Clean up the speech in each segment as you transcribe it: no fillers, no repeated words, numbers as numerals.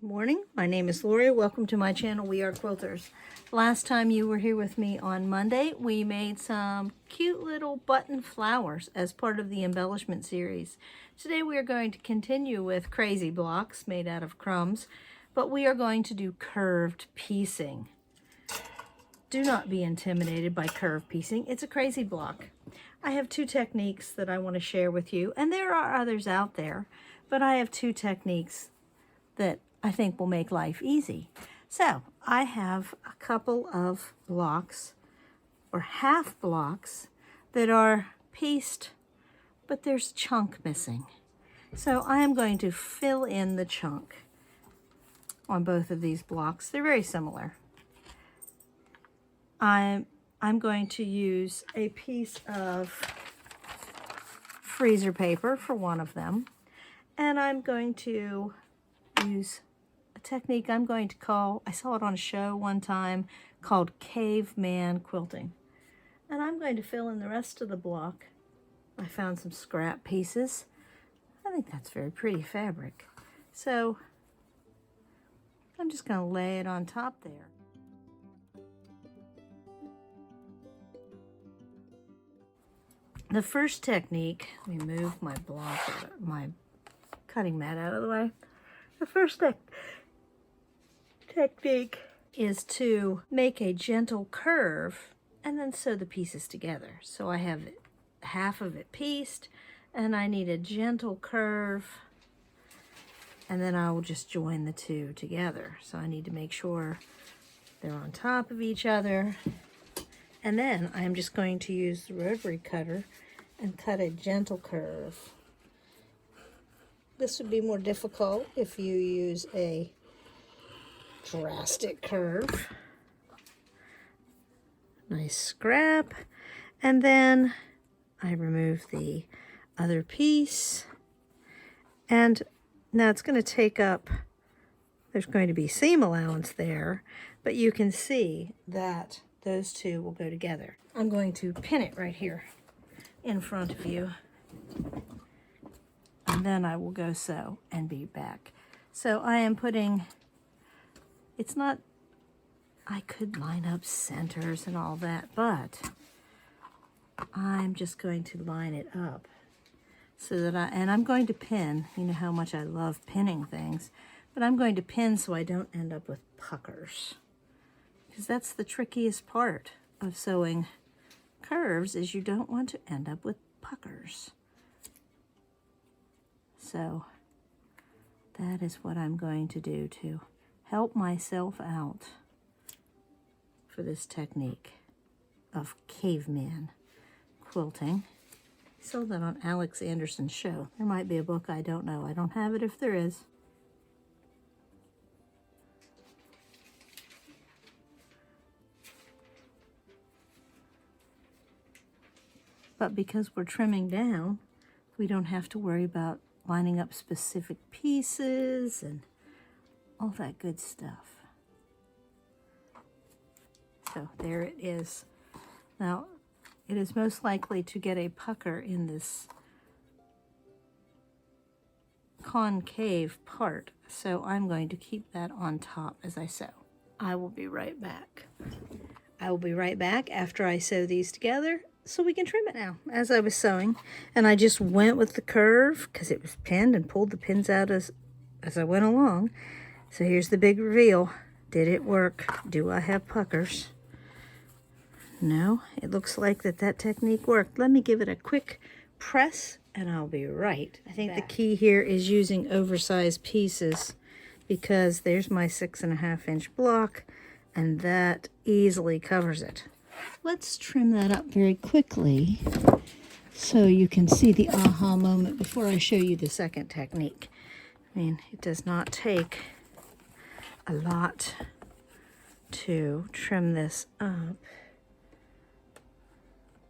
Good morning, my name is Lorrie. Welcome to my channel, We Are Quilters. Last time you were here with me on Monday, we made some cute little button flowers as part of the embellishment series. Today we are going to continue with crazy blocks made out of crumbs, but we are going to do curved piecing. Do not be intimidated by curved piecing. It's a crazy block. I have two techniques that I want to share with you, and there are others out there, but I have two techniques that I think will make life easy. So I have a couple of blocks or half blocks that are pieced, but there's chunk missing. So I am going to fill in the chunk on both of these blocks. They're very similar. I'm going to use a piece of freezer paper for one of them, and I'm going to use a technique I'm going to call, I saw it on a show one time, called Caveman quilting. And I'm going to fill in the rest of the block. I found some scrap pieces. I think that's very pretty fabric. So I'm just going to lay it on top there. The first technique, let me move my block, my cutting mat out of the way. The first technique is to make a gentle curve and then sew the pieces together. So I have half of it pieced and I need a gentle curve, and then I will just join the two together. So I need to make sure they're on top of each other. And then I'm just going to use the rotary cutter and cut a gentle curve. This would be more difficult if you use a drastic curve. Nice scrap. And then I remove the other piece. And now it's going to take up, there's going to be seam allowance there, but you can see that those two will go together. I'm going to pin it right here in front of you. And then I will go sew and be back. So I am putting, it's not, I could line up centers and all that, but I'm just going to line it up so that and I'm going to pin. You know how much I love pinning things, but I'm going to pin so I don't end up with puckers, because that's the trickiest part of sewing curves, is you don't want to end up with puckers. So that is what I'm going to do to help myself out for this technique of caveman quilting. I saw that on Alex Anderson's show. There might be a book, I don't know. I don't have it if there is. But because we're trimming down, we don't have to worry about lining up specific pieces and all that good stuff. So there it is. Now, it is most likely to get a pucker in this concave part, so I'm going to keep that on top as I sew. I will be right back. I will be right back after I sew these together, so we can trim it now. As I was sewing, and I just went with the curve because it was pinned, and pulled the pins out as I went along. So here's the big reveal. Did it work? Do I have puckers? No, it looks like that technique worked. Let me give it a quick press and I'll be right. I think the key here is using oversized pieces, because there's my 6.5 inch block and that easily covers it. Let's trim that up very quickly so you can see the aha moment before I show you the second technique. I mean, it does not take a lot to trim this up.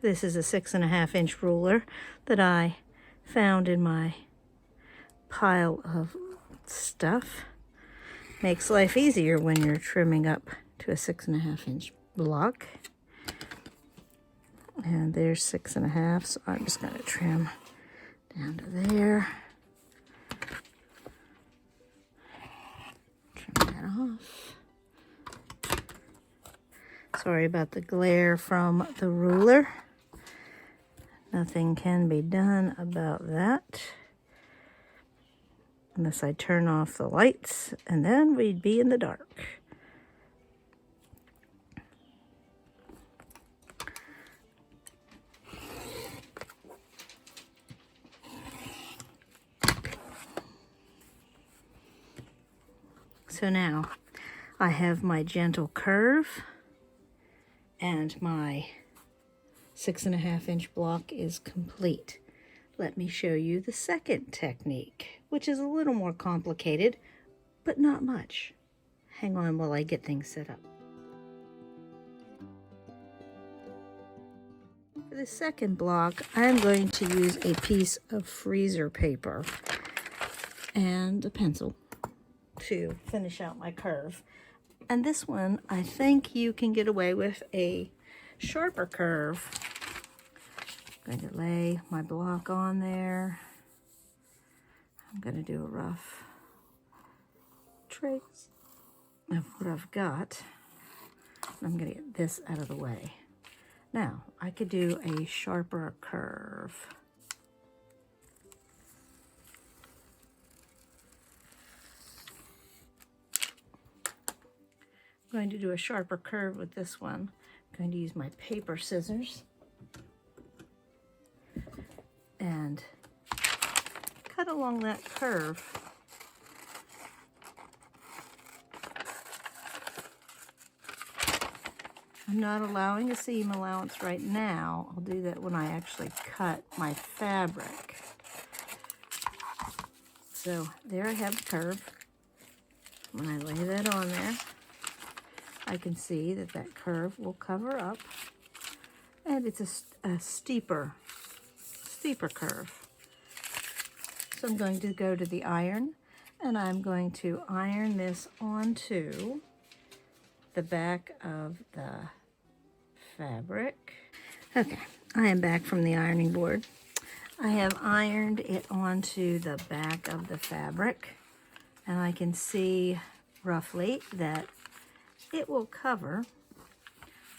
This is a 6.5 inch ruler that I found in my pile of stuff. Makes life easier when you're trimming up to a 6.5 inch block. And there's 6.5, so I'm just going to trim down to there. Sorry about the glare from the ruler. Nothing can be done about that. Unless I turn off the lights, and then we'd be in the dark. So now I have my gentle curve, and my 6.5 inch block is complete. Let me show you the second technique, which is a little more complicated, but not much. Hang on while I get things set up. For the second block, I'm going to use a piece of freezer paper and a pencil to finish out my curve. And this one, I think you can get away with a sharper curve. I'm going to lay my block on there. I'm going to do a rough trace of what I've got. I'm going to get this out of the way. Now, I could do a sharper curve. I'm going to do a sharper curve with this one. I'm going to use my paper scissors and cut along that curve. I'm not allowing a seam allowance right now. I'll do that when I actually cut my fabric. So there I have the curve. When I lay that on there, I can see that that curve will cover up, and it's a steeper curve. So I'm going to go to the iron, and I'm going to iron this onto the back of the fabric. Okay, I am back from the ironing board. I have ironed it onto the back of the fabric, and I can see roughly that it will cover.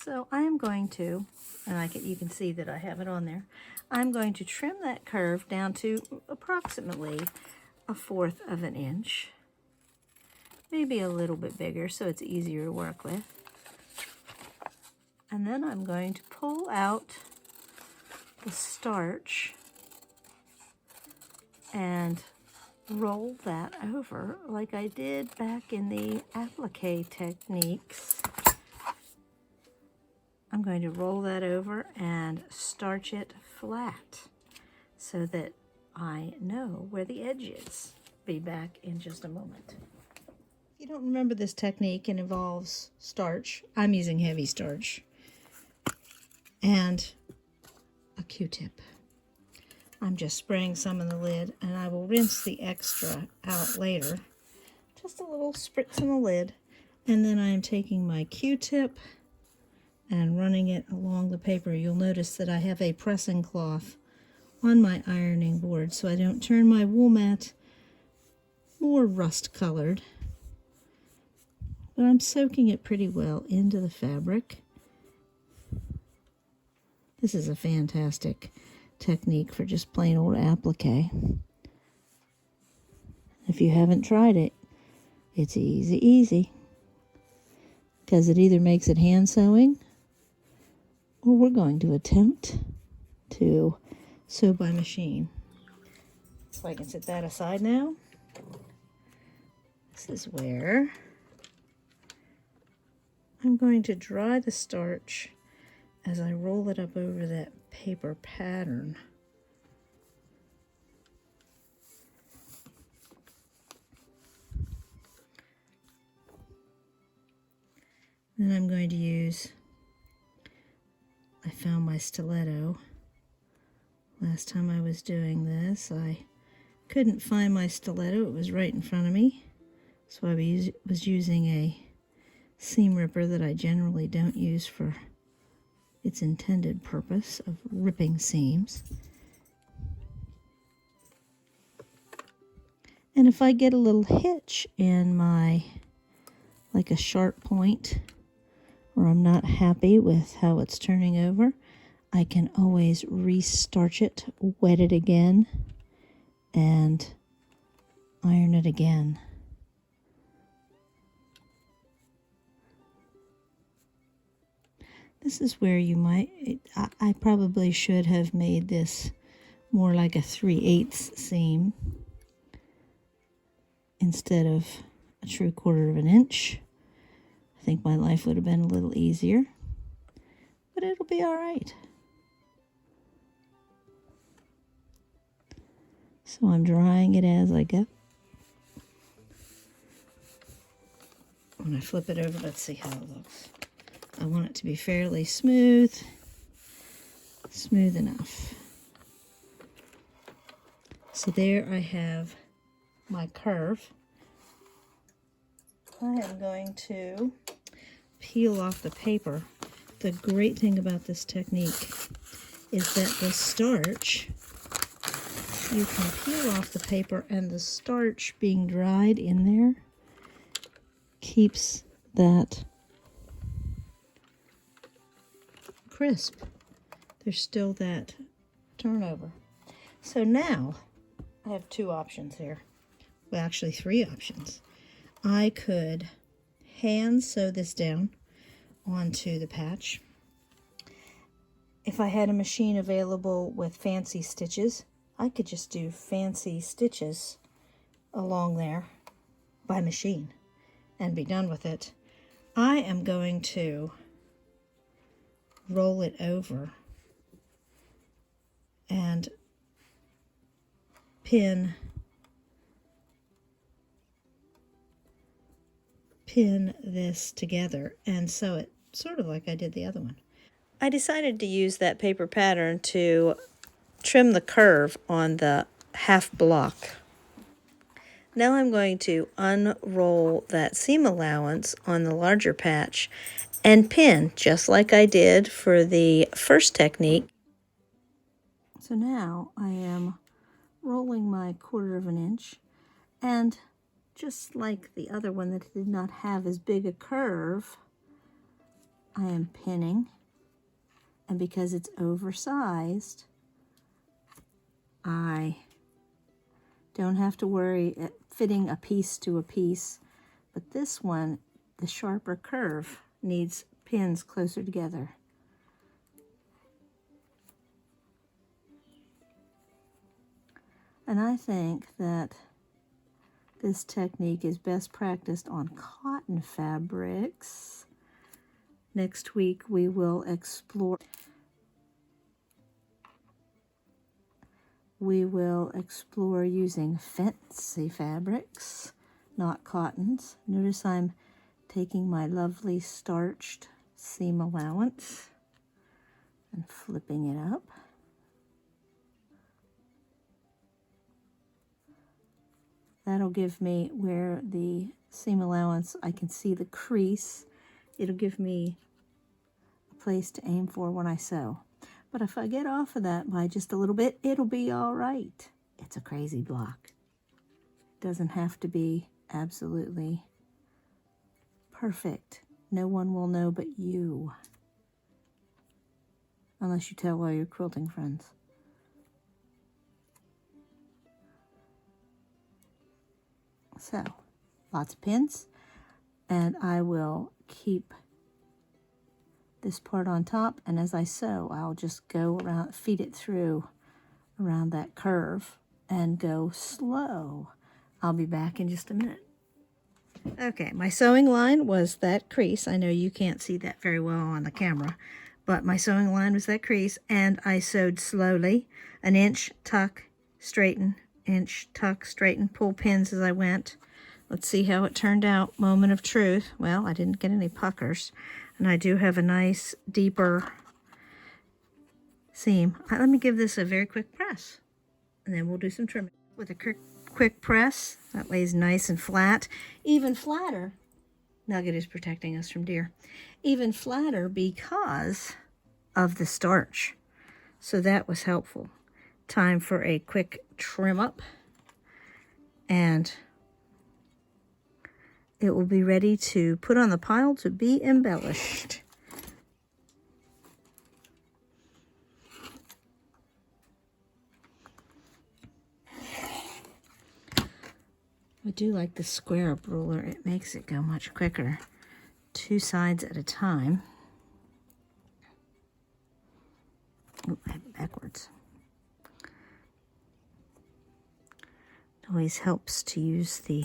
So I am going to, and you can see that I have it on there, I'm going to trim that curve down to approximately 1/4 of an inch. Maybe a little bit bigger so it's easier to work with. And then I'm going to pull out the starch and roll that over like I did back in the applique techniques. I'm going to roll that over and starch it flat so that I know where the edge is. Be back in just a moment. If you don't remember this technique, it involves starch. I'm using heavy starch and a Q-tip. I'm just spraying some in the lid, and I will rinse the extra out later. Just a little spritz in the lid, and then I'm taking my Q-tip and running it along the paper. You'll notice that I have a pressing cloth on my ironing board so I don't turn my wool mat more rust colored. But I'm soaking it pretty well into the fabric. This is a fantastic technique for just plain old applique. If you haven't tried it, it's easy, because it either makes it hand sewing, or we're going to attempt to sew by machine. So I can set that aside now. This is where I'm going to dry the starch as I roll it up over that paper pattern. Then I'm going to use, I found my stiletto. Last time I was doing this, I couldn't find my stiletto. It was right in front of me. So I was using a seam ripper that I generally don't use for its intended purpose of ripping seams. And if I get a little hitch in my, like a sharp point or I'm not happy with how it's turning over, I can always re-starch it, wet it again, and iron it again. This is where you might, I probably should have made this more like a 3/8 seam instead of a true 1/4 of an inch. I think my life would have been a little easier, but it'll be all right. So I'm drying it as I go. When I flip it over, let's see how it looks. I want it to be fairly smooth, smooth enough. So there I have my curve. I am going to peel off the paper. The great thing about this technique is that the starch, you can peel off the paper, and the starch being dried in there keeps that crisp. There's still that turnover. So now I have 2 options here. Well, actually 3 options. I could hand sew this down onto the patch. If I had a machine available with fancy stitches, I could just do fancy stitches along there by machine and be done with it. I am going to roll it over and pin this together and sew it sort of like I did the other one. I decided to use that paper pattern to trim the curve on the half block. Now I'm going to unroll that seam allowance on the larger patch and pin, just like I did for the first technique. So now I am rolling my 1/4 of an inch, and just like the other one that did not have as big a curve, I am pinning, and because it's oversized, I don't have to worry at fitting a piece to a piece, but this one, the sharper curve, needs pins closer together. And I think that this technique is best practiced on cotton fabrics. Next week we will explore using fancy fabrics, not cottons. Notice I'm taking my lovely starched seam allowance and flipping it up. That'll give me where the seam allowance, I can see the crease. It'll give me a place to aim for when I sew. But if I get off of that by just a little bit, it'll be all right. It's a crazy block. It doesn't have to be absolutely perfect. No one will know but you. Unless you tell all your quilting friends. So, lots of pins, and I will keep this part on top, and as I sew, I'll just go around, feed it through around that curve and go slow. I'll be back in just a minute. Okay, my sewing line was that crease. I know you can't see that very well on the camera, but my sewing line was that crease, and I sewed slowly, an inch, tuck, straighten, inch, tuck, straighten, pull pins as I went. Let's see how it turned out. Moment of truth. Well, I didn't get any puckers, and I do have a nice deeper seam. Let me give this a very quick press, and then we'll do some trimming. With a quick press, that lays nice and flat, even flatter. Nugget is protecting us from deer. Even flatter because of the starch. So that was helpful. Time for a quick trim up, and it will be ready to put on the pile to be embellished. I do like the square up ruler. It makes it go much quicker. 2 sides at a time. Oh, I have it backwards. It always helps to use the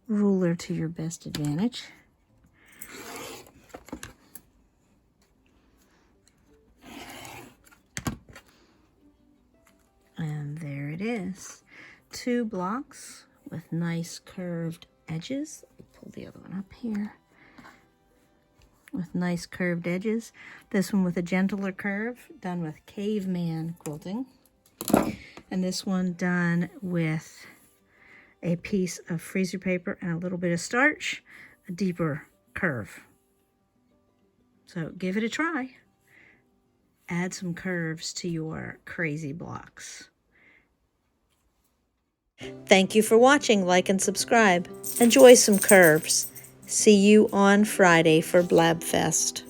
ruler to your best advantage. And there it is. 2 blocks with nice curved edges. Let me pull the other one up here. With nice curved edges. This one with a gentler curve, done with Caveman quilting. And this one done with a piece of freezer paper and a little bit of starch, a deeper curve. So give it a try. Add some curves to your crazy blocks. Thank you for watching. Like and subscribe. Enjoy some curves. See you on Friday for Blabfest.